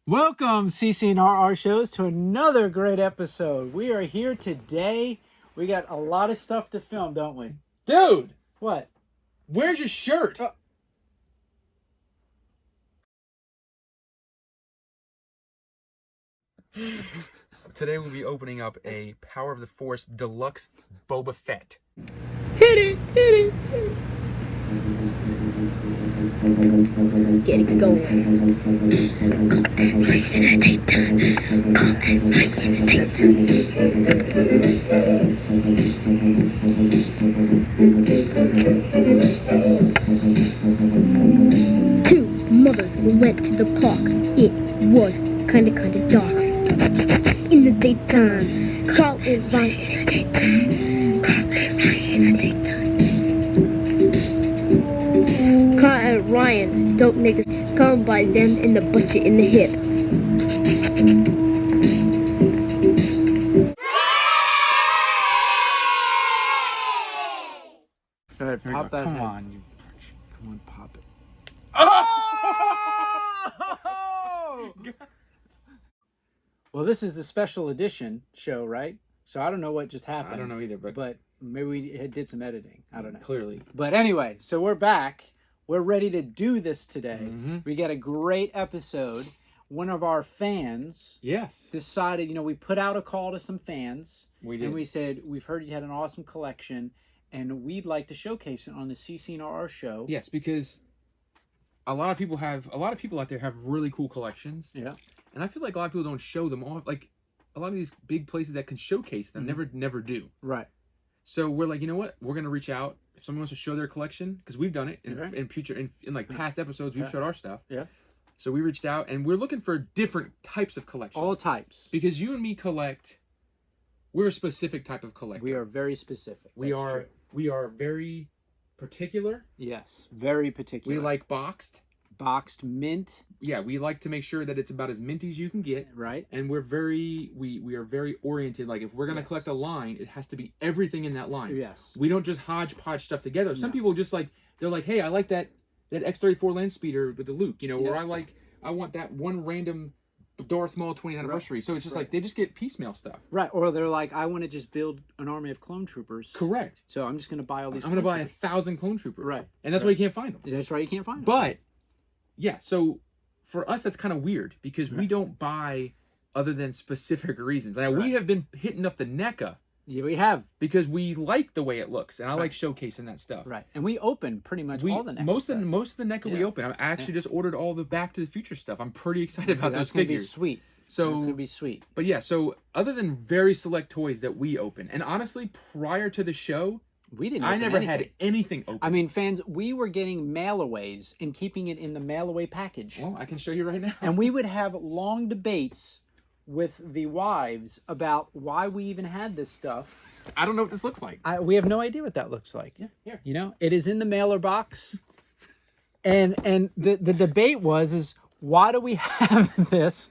Welcome, CC&RR shows, to another great episode. We are here today. We got a lot of stuff to film, don't we? Dude! What? Where's your shirt? Today we'll be opening up a Power of the Force Deluxe Boba Fett. Hit it, hit it, hit it. Get it going. Two mothers went to the park. It was kinda dark. In the daytime, Carl and Ryan in the daytime. Carl and Ryan in the daytime. Carl and Ryan, dope niggas, come by them and the bust you in the hip. Go ahead, pop that Come head. on, you. Come on, pop it. Oh! Well, this is the special edition show, right? So I don't know what just happened. I don't know either, But maybe we did some editing. I don't know. Clearly. But anyway, so we're back. We're ready to do this today. Mhm. We got a great episode. One of our fans Yes. decided, we put out a call to some fans. We did. And we said, we've heard you had an awesome collection, and we'd like to showcase it on the CC&RR show. Yes, because a lot of people out there have really cool collections. Yeah. And I feel like a lot of people don't show them off. Like, a lot of these big places that can showcase them never do. Right. So we're like, you know what? We're gonna reach out if someone wants to show their collection, because we've done it Right. in past episodes. We've showed our stuff. Yeah. So we reached out, and we're looking for different types of collections. All types. Because you and me collect. We're a specific type of collector. We are very specific. We That's are. true. We are very particular. Yes. Very particular. We like boxed. boxed mint. Yeah, we like to make sure that it's about as minty as you can get. Right. And we're very we are very oriented. Like, if we're gonna Yes. collect a line, it has to be everything in that line. Yes. We don't just hodgepodge stuff together. Some No. people just they're like, hey, I like that X-34 land speeder with the Luke, or Yeah. I want that one random Darth Maul 20th anniversary. So it's just like they just get piecemeal stuff. Right. Or they're like, I want to just build an army of clone troopers. Correct. So I'm just going to buy all these. I'm gonna clone buy troopers. 1,000 clone troopers. Right. And that's why you can't find them. That's right. You can't find them. But yeah, so for us that's kind of weird because we Right. don't buy other than specific reasons. Now we Right. have been hitting up the NECA Yeah, we have. because we like the way it looks, and I Right. like showcasing that stuff. Right. And we open pretty much all the most of the NECA we Yeah. open. I actually just ordered all the Back to the Future stuff. I'm pretty excited about That's those gonna be figures. sweet. So That's gonna be sweet. But yeah, so other than very select toys that we open, and honestly, prior to the show, We didn't. I open never anything. had anything open. I mean, fans, we were getting mailaways and keeping it in the mailaway package. Well, I can show you right now. And we would have long debates with the wives about why we even had this stuff. I don't know what this looks like. We have no idea what that looks like. Yeah. It is in the mailer box. And the debate is why do we have this?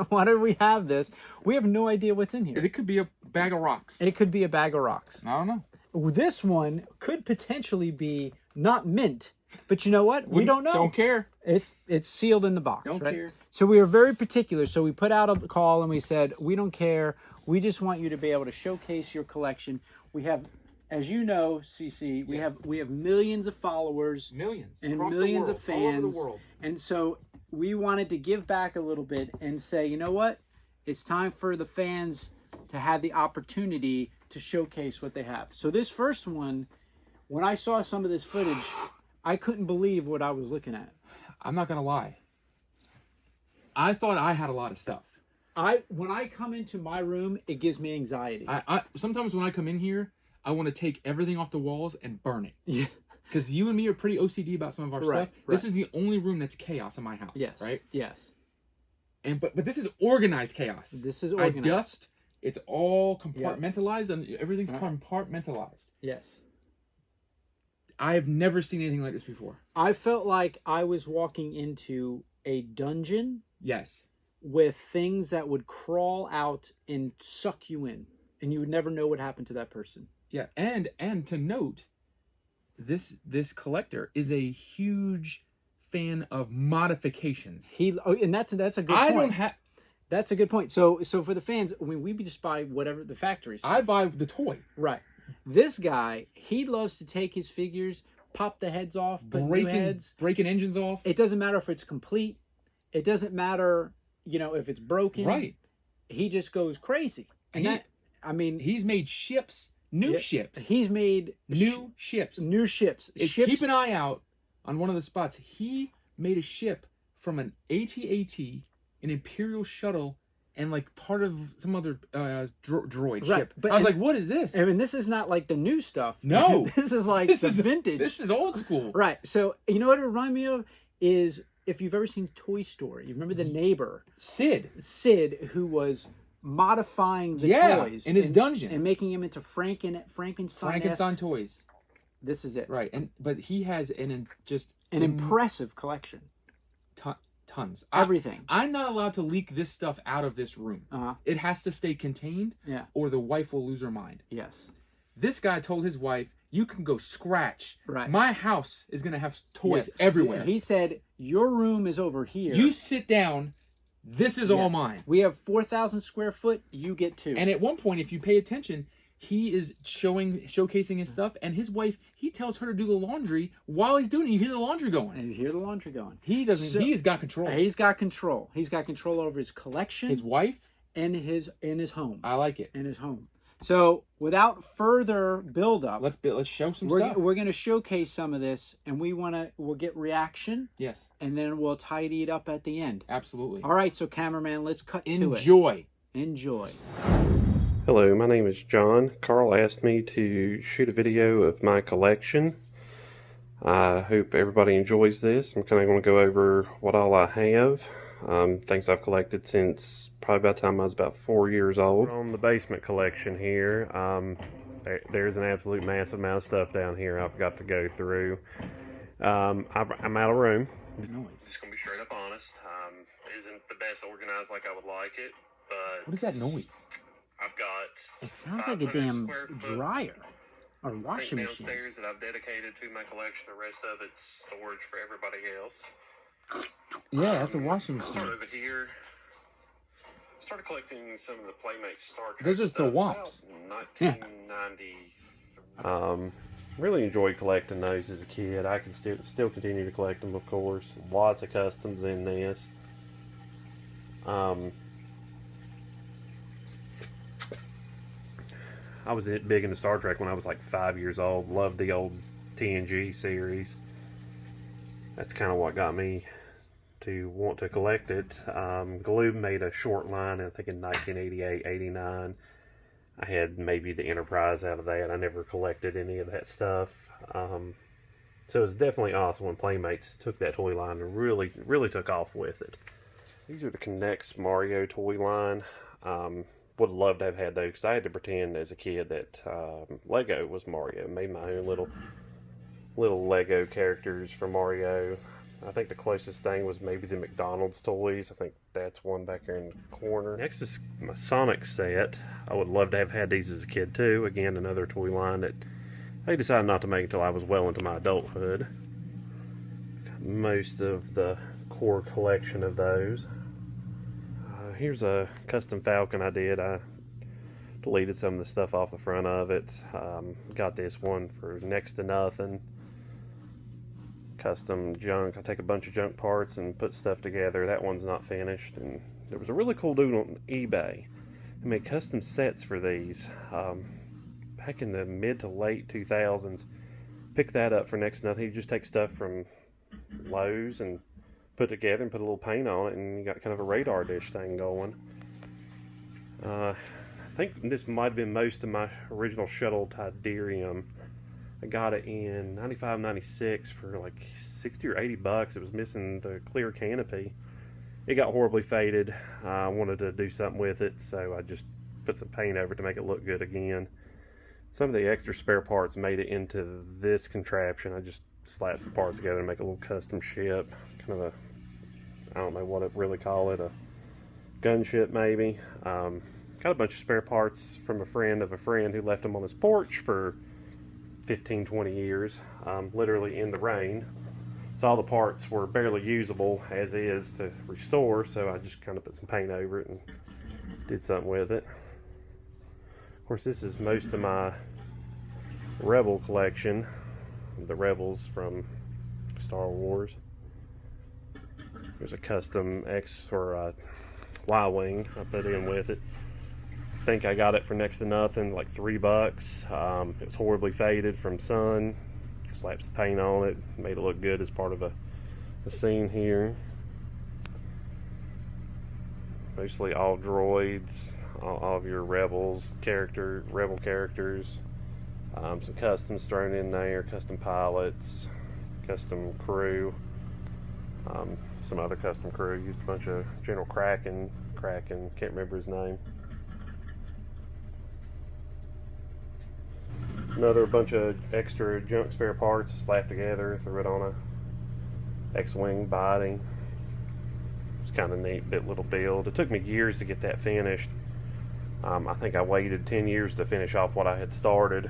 Why do we have this? We have no idea what's in here. It could be a bag of rocks. It could be a bag of rocks. I don't know. This one could potentially be not mint, but you know what? We don't know. Don't care. It's sealed in the box. Don't right? care. So we were very particular. So we put out a call and we said, we don't care. We just want you to be able to showcase your collection. We have, as you know, CC, we have millions of followers, Millions. and Across the millions world, of all over fans. the world. And so we wanted to give back a little bit and say, you know what? It's time for the fans to have the opportunity to showcase what they have. So this first one, when I saw some of this footage, I couldn't believe what I was looking at. I'm not gonna lie. I thought I had a lot of stuff. When I come into my room, it gives me anxiety. I sometimes when I come in here, I want to take everything off the walls and burn it. Yeah. Because you and me are pretty OCD about some of our Right, stuff. This right. is the only room that's chaos in my house. Yes. Right. Yes. But this is organized chaos. This is organized. I dust. It's all compartmentalized, and everything's Right. compartmentalized. Yes. I have never seen anything like this before. I felt like I was walking into a dungeon Yes. with things that would crawl out and suck you in, and you would never know what happened to that person. Yeah. And to note, this collector is a huge fan of modifications. And that's a good I point. don't have. That's a good point. So for the fans, I mean, we just buy whatever the factories. I buy the toy. Right. This guy, he loves to take his figures, pop the heads off, put new heads, breaking engines off. It doesn't matter if it's complete. It doesn't matter, if it's broken. Right. He just goes crazy. And he's made ships, new ships. He's made new ships. New ships. Keep an eye out on one of the spots. He made a ship from an AT-AT, an Imperial shuttle, and like part of some other droid ship. But I was like, what is this? I mean, this is not like the new stuff. No. This is like vintage. This is old school. Right. So, you know what it reminds me of is if you've ever seen Toy Story, you remember the neighbor? Sid, who was modifying the toys. In his dungeon. And making them into Frankenstein toys. This is it. Right. But he has an impressive collection. Tons. Everything. I'm not allowed to leak this stuff out of this room. It has to stay contained, or the wife will lose her mind. Yes. This guy told his wife, you can go scratch. Right. My house is going to have toys everywhere. He said, your room is over here. You sit down. This is all mine. We have 4,000 square foot. You get 2. And at one point, if you pay attention, he is showcasing his stuff, and his wife, he tells her to do the laundry while he's doing it. You hear the laundry going. And you hear the laundry going. He's got control. He's got control. He's got control over his collection. His wife. And his home. I like it. In his home. So without further build-up, let's show some stuff. We're going to showcase some of this, and we'll get reaction. Yes. And then we'll tidy it up at the end. Absolutely. All right, so cameraman, let's cut to it. Enjoy. Hello, my name is John. Carl asked me to shoot a video of my collection. I hope everybody enjoys this. I'm kind of going to go over what all I have. Things I've collected since probably about the time I was about 4 years old. On the basement collection here, there's an absolute massive amount of stuff down here I've got to go through. I'm out of room. Just gonna be straight up honest. Isn't the best organized like I would like it, but what is that noise? I've got. It sounds like a damn dryer or washing machine downstairs that I've dedicated to my collection. The rest of it's storage for everybody else. Yeah, that's a washing machine. Start over here. Started collecting some of the Playmates Star Trek. Those are the WAPs. 1990. Really enjoyed collecting those as a kid. I can still continue to collect them, of course. Lots of customs in this. I was big into Star Trek when I was like 5 years old. Loved the old TNG series. That's kind of what got me to want to collect it. Glue made a short line, I think in 1988, 89. I had maybe the Enterprise out of that. I never collected any of that stuff. So it was definitely awesome when Playmates took that toy line and really, really took off with it. These are the Connects Mario toy line. Would have loved to have had those because I had to pretend as a kid that Lego was Mario. Made my own little Lego characters for Mario. I think the closest thing was maybe the McDonald's toys. I think that's one back there in the corner. Next is my Sonic set. I would love to have had these as a kid too. Again, another toy line that I decided not to make until I was well into my adulthood. Got most of the core collection of those. Here's a custom Falcon I did. I deleted some of the stuff off the front of it. Got this one for next to nothing. Custom junk. I take a bunch of junk parts and put stuff together. That one's not finished. And there was a really cool dude on eBay who made custom sets for these back in the mid to late 2000s. Picked that up for next to nothing. You just take stuff from Lowe's and put it together and put a little paint on it, and you got kind of a radar dish thing going. I think this might have been most of my original shuttle Tidarium. I got it in 95, 96 for like 60 or 80 bucks. It was missing the clear canopy. It got horribly faded. I wanted to do something with it, so I just put some paint over it to make it look good again. Some of the extra spare parts made it into this contraption. I just slapped some parts together and make a little custom ship. Kind of a, I don't know what to really call it, a gunship maybe. Got a bunch of spare parts from a friend of a friend who left them on his porch for 15, 20 years, literally in the rain. So all the parts were barely usable as is to restore, so I just kind of put some paint over it and did something with it. Of course, this is most of my Rebel collection, the Rebels from Star Wars. There's a custom X or Y-wing I put in with it. I think I got it for next to nothing, like $3. It was horribly faded from sun. Slapped some paint on it, made it look good as part of a scene here. Mostly all droids, all of your rebel characters. Some customs thrown in there, custom pilots, custom crew. Some other custom crew. Used a bunch of General Kraken, can't remember his name. Another bunch of extra junk spare parts slapped together, threw it on a X-Wing body. It's kind of neat little build. It took me years to get that finished. I think I waited 10 years to finish off what I had started.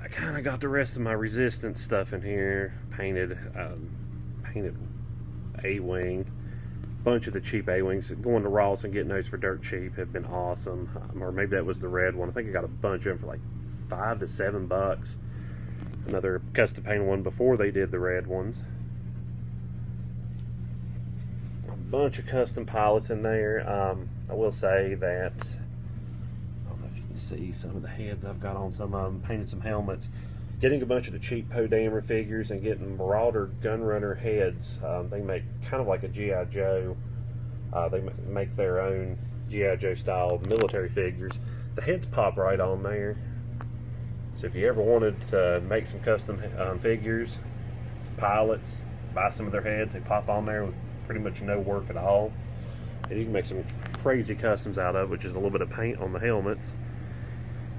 I kind of got the rest of my Resistance stuff in here. Painted A-Wing. Bunch of the cheap A-Wings. Going to Ross and getting those for dirt cheap have been awesome. Or maybe that was the red one. I think I got a bunch of them for like $5 to $7. Another custom painted one before they did the red ones. A bunch of custom pilots in there. I will say that, I don't know if you can see some of the heads I've got on some of them. Painted some helmets. Getting a bunch of the cheap Poe Dameron figures and getting Marauder Gunrunner heads. They make kind of like a G.I. Joe. They make their own G.I. Joe style military figures. The heads pop right on there. So if you ever wanted to make some custom figures, some pilots, buy some of their heads, they pop on there with pretty much no work at all. And you can make some crazy customs out of it, which is a little bit of paint on the helmets.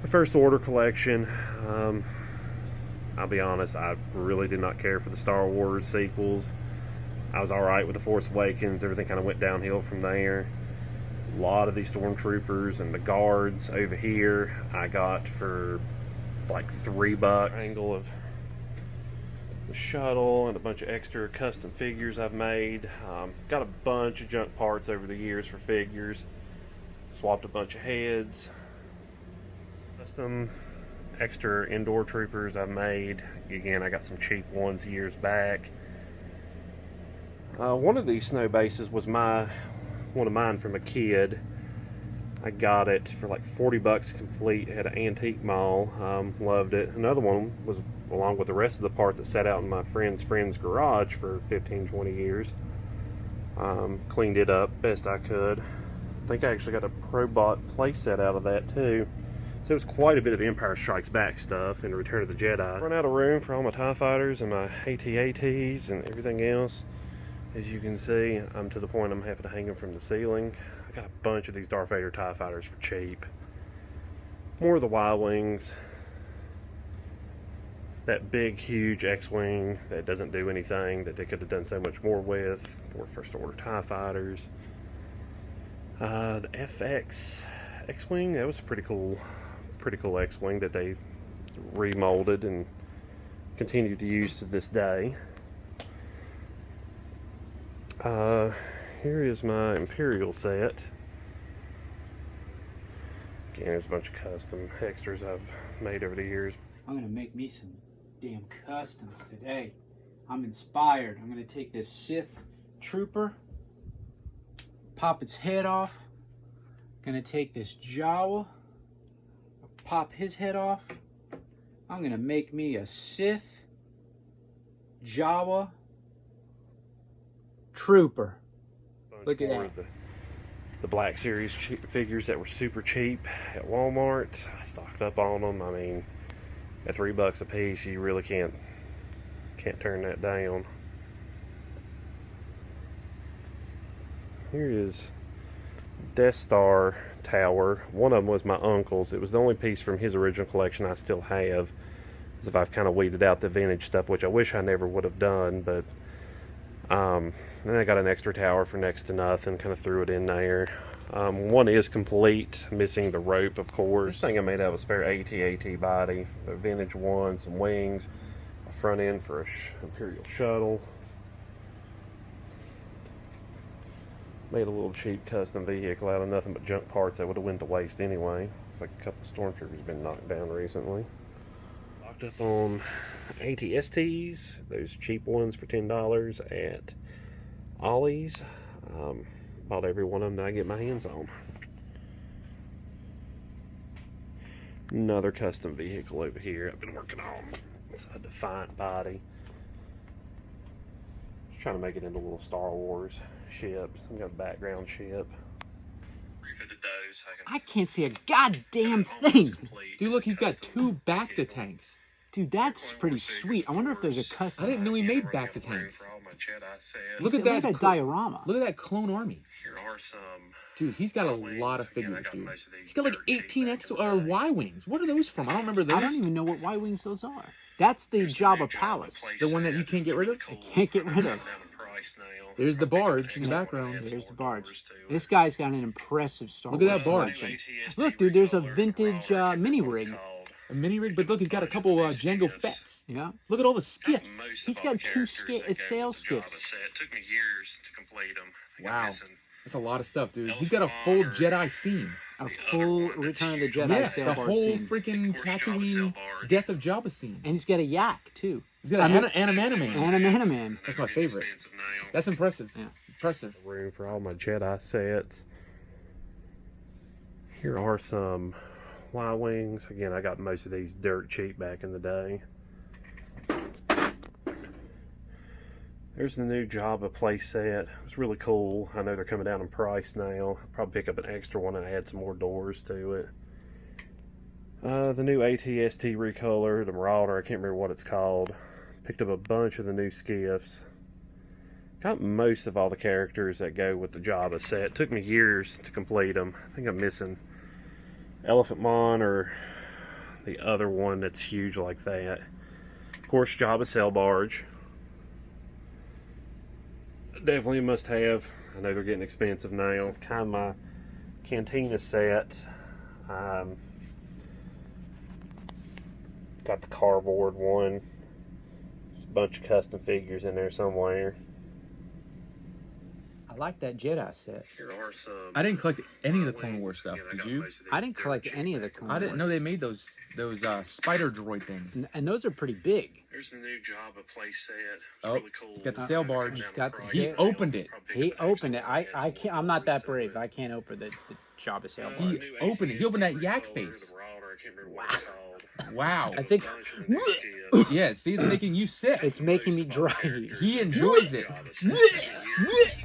The First Order collection. I'll be honest, I really did not care for the Star Wars sequels. I was alright with The Force Awakens. Everything kind of went downhill from there. A lot of these stormtroopers and the guards over here I got for like $3. Angle of the shuttle and a bunch of extra custom figures I've made. Got a bunch of junk parts over the years for figures. Swapped a bunch of heads. Custom extra indoor troopers I've made. Again, I got some cheap ones years back. One of these snow bases was one of mine from a kid. I got it for like $40 complete at an antique mall. Loved it. Another one was along with the rest of the parts that sat out in my friend's garage for 15-20 years. Cleaned it up best I could. I think I actually got a Probot playset out of that too. So it was quite a bit of Empire Strikes Back stuff and Return of the Jedi. Run out of room for all my TIE fighters and my AT-ATs and everything else. As you can see, I'm to the point I'm having to hang them from the ceiling. I got a bunch of these Darth Vader TIE fighters for cheap. More of the Y-Wings. That big, huge X-Wing that doesn't do anything that they could have done so much more with. More First Order TIE fighters. The FX X-Wing, that was a pretty cool X-Wing that they remolded and continue to use to this day. Here is my Imperial set. Again, there's a bunch of custom extras I've made over the years. I'm gonna make me some damn customs today. I'm inspired. I'm gonna take this Sith trooper, pop its head off. Gonna take this Jawa, pop his head off. I'm gonna make me a Sith Jawa trooper. Look at that. The Black Series figures that were super cheap at Walmart. I stocked up on them. I mean, at $3 a piece, you really can't turn that down. Here is Death Star Tower. One of them was my uncle's. It was the only piece from his original collection I still have. As if I've kind of weeded out the vintage stuff, which I wish I never would have done. But then I got an extra tower for next to nothing. Kind of threw it in there. One is complete, missing the rope, of course. This thing I made out of a spare AT-AT body, a vintage one, some wings, a front end for a Imperial shuttle. Made a little cheap custom vehicle out of nothing but junk parts that would have went to waste anyway. It's like a couple of stormtroopers been knocked down recently. Locked up on ATSTs, those cheap ones for $10 at Ollie's. Bought every one of them that I get my hands on. Another custom vehicle over here I've been working on. It's a Defiant body. Just trying to make it into a little Star Wars ship. Some kind of background ship. I can't see a goddamn thing. Dude, look, he's got 2 Bacta tanks. Dude, that's pretty sweet. I wonder if there's a custom. I didn't know he made Bacta tanks. Look at that diorama. Look at that clone army. Dude, he's got a lot of figures, dude. He's got like 18 X or Y wings. What are those from? I don't remember those. I don't even know what Y wings those are. That's the Jabba Palace. The one that you can't get rid of? I can't get rid of. There's the barge in the background. There's the barge. This guy's got an impressive Star Wars. Look at that barge. collection. Look, dude, there's a vintage mini rig. A mini rig, but look, he's got a couple Jango Fett's. Yeah. Look at all the skiffs. He's got 2 sail skiffs. It took me years to complete them. Wow. That's a lot of stuff, dude. He's got a full Jedi scene. A full Return of the Jedi Yeah, sail the barge whole scene. freaking Tatooine Death of Jabba scene. And he's got a yak, too. He's got an Animaniman. Animaniman. That's my favorite. That's impressive. Yeah. Impressive. Room for all my Jedi sets. Here are some Y-wings. Again, I got most of these dirt cheap back in the day. There's the new Jabba playset. It was really cool. I know they're coming down in price now. I'll probably pick up an extra one and add some more doors to it. The new ATST recolor, the Marauder, I can't remember what it's called. Picked up a bunch of the new skiffs. Got most of all the characters that go with the Jabba set. It took me years to complete them. I think I'm missing Elephant Mon or the other one that's huge like that. Of course, Jabba sail barge. Definitely a must-have. I know they're getting expensive now. It's kind of my Cantina set. Got the cardboard one. There's a bunch of custom figures in there somewhere. I like that Jedi set. I didn't collect any of the Clone Wars stuff. Did you? I didn't collect any of the Clone I didn't know Wars. they made those spider droid things. And those are pretty big. There's the new Jabba playset. It's Oh, really cool. he's got the sail barge. He's got the He sail- opened it. He opened it. I can't. I'm not that brave. I can't open the Jabba sail He barge. opened it. He opened that yak face. Wow. I think Yeah, see, it's making you sick. it's making me dry. He enjoys it.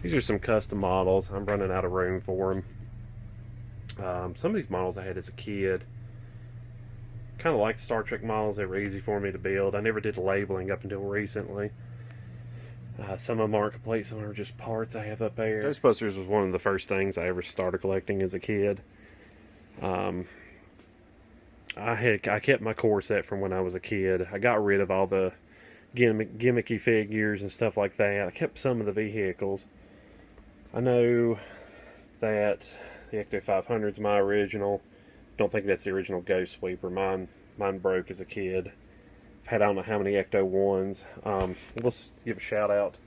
These are some custom models. I'm running out of room for them. Some of these models I had as a kid. Kind of like the Star Trek models. They were easy for me to build. I never did the labeling up until recently. Some of them aren't complete. Some of them are just parts I have up there. Ghostbusters was one of the first things I ever started collecting as a kid. I kept my core set from when I was a kid. I got rid of all the gimmicky figures and stuff like that. I kept some of the vehicles. I know that the Ecto 500 is my original. Don't think that's the original Ghost Sweeper. Mine broke as a kid. I've had I don't know how many Ecto 1s. Let's give a shout out.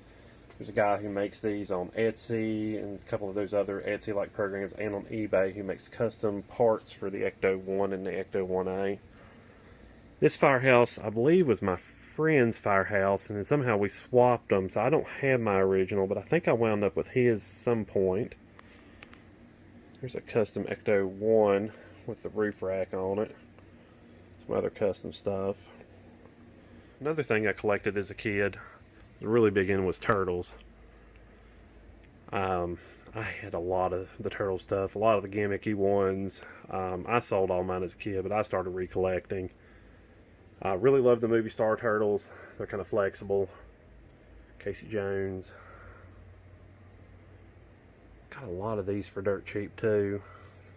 There's a guy who makes these on Etsy and a couple of those other Etsy-like programs and on eBay who makes custom parts for the Ecto 1 and the Ecto 1A. This firehouse, I believe, was my friend's firehouse, and then somehow we swapped them, so I don't have my original, but I think I wound up with his some point. There's a custom Ecto 1 with the roof rack on it. Some other custom stuff. Another thing I collected as a kid, the really big one, was turtles. I had a lot of the turtle stuff, a lot of the gimmicky ones. I sold all mine as a kid, but I started recollecting. I really love the movie Star Turtles. They're kind of flexible. Casey Jones. Got a lot of these for dirt cheap too.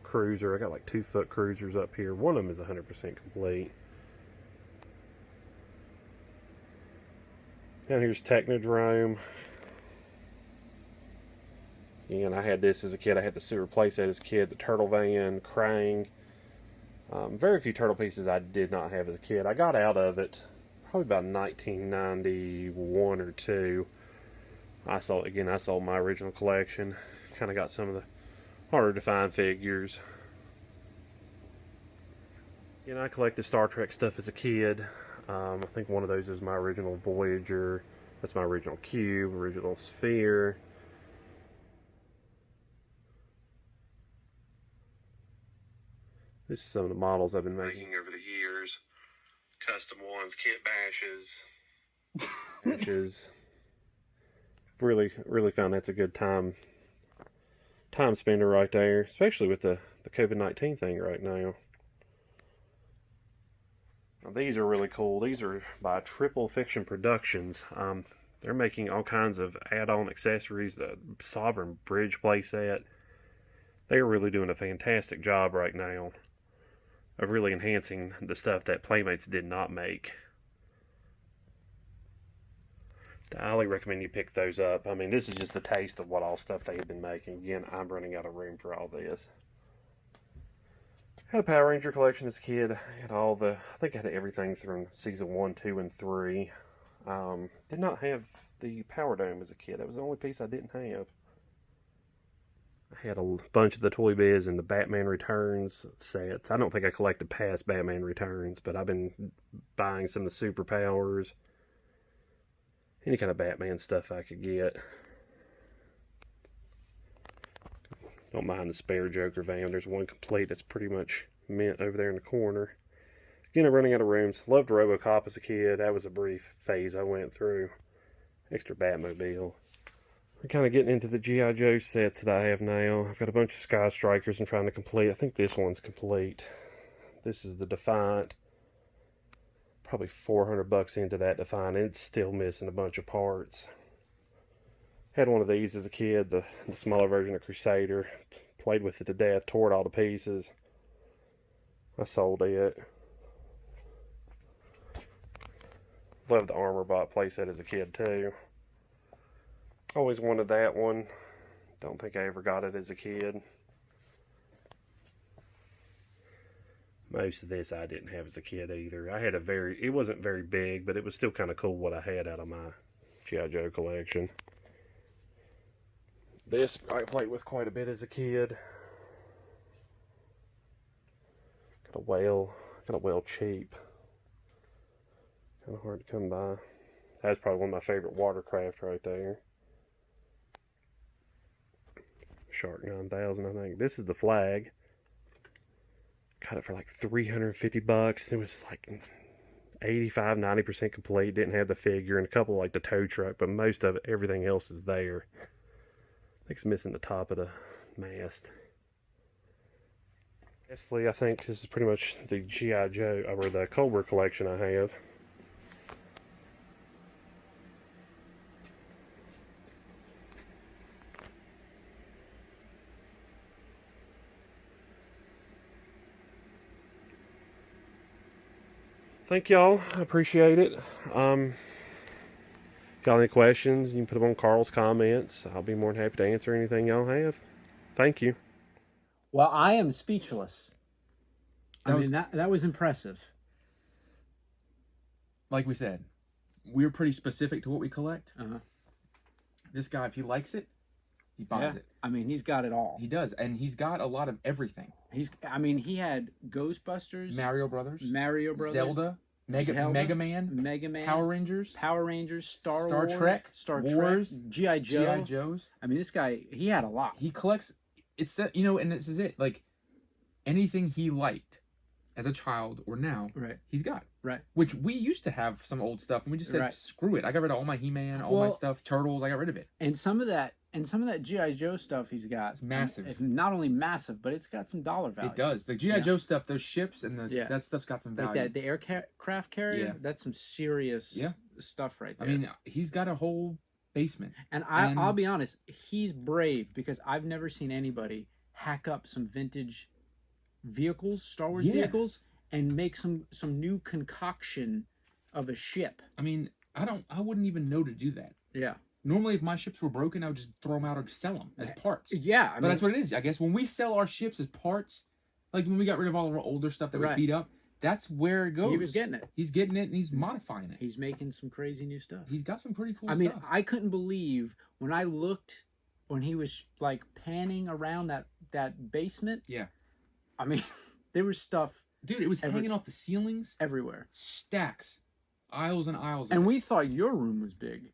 Cruiser, I got like 2-foot cruisers up here. One of them is 100% complete. Down here's Technodrome. Again, I had this as a kid. I had the sewer playset as a kid. The Turtle Van, Krang. Very few turtle pieces I did not have as a kid. I got out of it probably about 1991 or two. I sold my original collection. Kind of got some of the harder to find figures. You know, I collected Star Trek stuff as a kid. I think one of those is my original Voyager. That's my original cube, original sphere. This is some of the models I've been making over the years. Custom ones, kit bashes, which is really found that's a good time spender right there, especially with the COVID-19 thing right now. Now, these are really cool. These are by Triple Fiction Productions. They're making all kinds of add-on accessories, the Sovereign Bridge playset. They're really doing a fantastic job right now of really enhancing the stuff that Playmates did not make. I highly recommend you pick those up. I mean, this is just a taste of what all stuff they have been making. Again, I'm running out of room for all this. I had a Power Ranger collection as a kid. I had I think I had everything through season 1, 2, and 3. Did not have the Power Dome as a kid. That was the only piece I didn't have. I had a bunch of the Toy Biz and the Batman Returns sets. I don't think I collected past Batman Returns, but I've been buying some of the Superpowers. Any kind of Batman stuff I could get. Don't mind the spare Joker van. There's one complete that's pretty much mint over there in the corner. Again, I'm running out of rooms. Loved RoboCop as a kid. That was a brief phase I went through. Extra Batmobile. We're kind of getting into the G.I. Joe sets that I have now. I've got a bunch of Sky Strikers I'm trying to complete. I think this one's complete. This is the Defiant. Probably $400 into that Defiant. It's still missing a bunch of parts. Had one of these as a kid, the smaller version of Crusader. Played with it to death, tore it all to pieces. I sold it. Loved the Armor Bot playset as a kid too. Always wanted that one. Don't think I ever got it as a kid. Most of this I didn't have as a kid either. I had it wasn't very big, but it was still kind of cool what I had out of my G.I. Joe collection. This I played with quite a bit as a kid. Got a whale cheap. Kind of hard to come by. That's probably one of my favorite watercraft right there. Shark 9000, I think. This is the Flag. Got it for like $350. It was like 85-90% complete. Didn't have the figure and a couple like the tow truck, but most of it, everything else is there. I think it's missing the top of the mast. Lastly, I think this is pretty much the G.I. Joe, or the Cobra collection I have. Thank y'all. I appreciate it. Got any questions, you can put them on Carl's comments. I'll be more than happy to answer anything y'all have. Thank you. Well, I am speechless. That was impressive. Like we said, we're pretty specific to what we collect. This guy, if he likes it, he buys it. I mean, he's got it all. He does, and he's got a lot of everything. He had Ghostbusters, Mario Brothers, Zelda, Mega Man, Power Rangers, Star Wars, Trek, G.I. G.I. Joes. I mean, this guy, he had a lot. He collects, and this is it. Like, anything he liked as a child or now, he's got. Right. Which we used to have some old stuff, and we just said, screw it. I got rid of all my He-Man, all my stuff, Turtles, I got rid of it. And some of that G.I. Joe stuff he's got. It's massive. It's not only massive, but it's got some dollar value. It does. The G.I. Joe stuff, those ships, and that stuff's got some value. Like the aircraft carrier, that's some serious stuff right there. I mean, he's got a whole basement. And I'll be honest, he's brave, because I've never seen anybody hack up some vintage vehicles, Star Wars vehicles, and make some new concoction of a ship. I mean, I wouldn't even know to do that. Yeah. Normally, if my ships were broken, I would just throw them out or sell them as parts. Yeah. But that's what it is. I guess when we sell our ships as parts, like when we got rid of all of our older stuff that was beat up, that's where it goes. He was getting it. He's getting it, and he's modifying it. He's making some crazy new stuff. He's got some pretty cool I stuff. mean, I couldn't believe when I looked when he was like panning around that basement. Yeah. I mean, there was stuff. Dude, it was hanging off the ceilings. Everywhere. Stacks. Aisles and aisles. And we thought your room was big.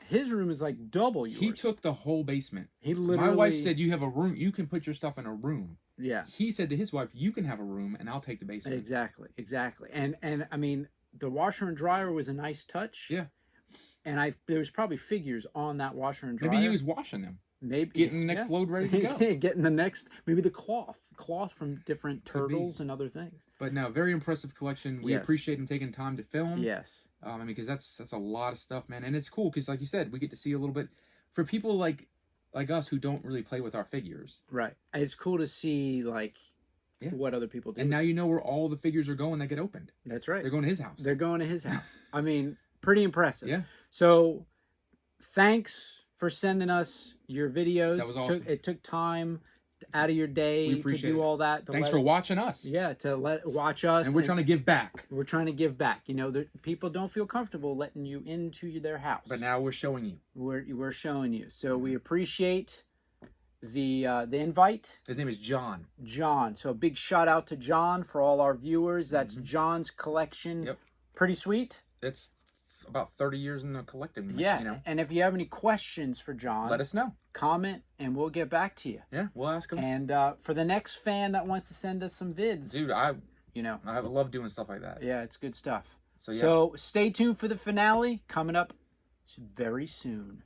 His room is like double yours. He took the whole basement. He literally... My wife said, you have a room. You can put your stuff in a room. Yeah. He said to his wife, you can have a room, and I'll take the basement. Exactly. And I mean, the washer and dryer was a nice touch. Yeah. And there was probably figures on that washer and dryer. Maybe he was washing them. Maybe getting the next load ready to go. Getting the next, maybe the cloth from different turtles and other things. But no, very impressive collection. We appreciate him taking time to film. Yes. I mean, because that's a lot of stuff, man, and it's cool because, like you said, we get to see a little bit for people like us who don't really play with our figures. Right. It's cool to see what other people do. And now you know where all the figures are going that get opened. That's right. They're going to his house. They're going to his house. I mean, pretty impressive. Yeah. So, thanks for sending us your videos. That was awesome. It took time out of your day to do all that. Thanks for watching us. Yeah, to watch us. And we're trying to give back. We're trying to give back. You know, people don't feel comfortable letting you into their house. But now we're showing you. We're showing you. So we appreciate the invite. His name is John. John. So a big shout out to John for all our viewers. That's John's collection. Yep. Pretty sweet. It's about 30 years in the collecting. Yeah. You know? And if you have any questions for John, let us know. Comment and we'll get back to you. Yeah, we'll ask him. And for the next fan that wants to send us some vids, dude, I love doing stuff like that. Yeah, it's good stuff. So, yeah. So stay tuned for the finale coming up very soon.